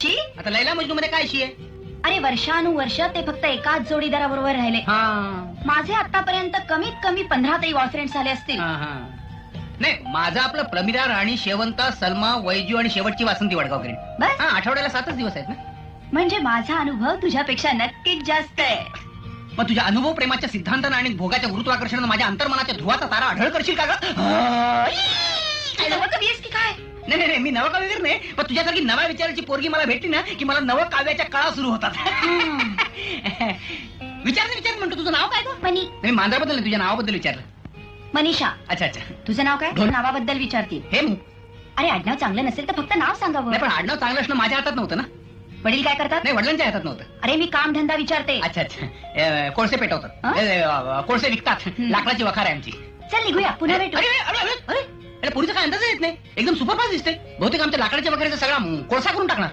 शी? आता लैला मजनू मध्ये काय शी आहे? अरे वर्षानुवर्ष ते फक्त एकाच जोडीदाराबरोबर राहिले. माझे आतापर्यंत कमीत कमी 15 तरी बॉयफ्रेंड झाले असतील. नाही, माझं आपलं प्रमिरा, राणी, शेवंता, सलमा, वैजू आणि शेवटची वासंती वडगावकरी. बस? आठवड्याला 7च दिवस आहेत ना. म्हणजे माझा अनुभव तुझ्यापेक्षा नक्कीच जास्त आहे. मग तुझ्या अनुभव प्रेमाच्या सिद्धांतानं आणि भोगाच्या गुरुत्वाकर्षणानं माझ्या अंतर्मनाच्या ध्रुवाचा तारा आढळ करशील का ग? काय नवकवी आहेस की काय? नाही नाही, मी नवकाव्यवीर नाही, पण तुझ्यासारखी नव्या विचाराची पोरगी मला भेटली ना की मला नवकाव्याच्या काळा सुरू होतात. विचार म्हणतो, तुझं नाव काय ग? मनी. मी मांजराबद्दल नाही, तुझ्या नावाबद्दल विचारलं. मनीषा. अच्छा अच्छा. तुझं नाव काय? ढोल. नावाबद्दल विचारते. हे अरे आडनाव चांगलं नसेल तर फक्त नाव सांगावं. नाही, पण आडनाव चांगलं असणं माझ्या हातात नव्हतं ना. वडील काय करतात? नाही, वडिलांच्या हातात नव्हतं. अरे मी काम धंदा विचारते. अच्छा अच्छा. कोळसे पेटवतात, कोळसे विकतात. लाकडाची वखार आहे आमची. चल निघूया, पुन्हा भेटू. अरे पुढचा काय अंदाज येत नाही, एकदम सुपरफास्ट दिसते. बहुतेक आमच्या लाकडाच्या वगैरेचा सगळा कोळसा करून टाकणार.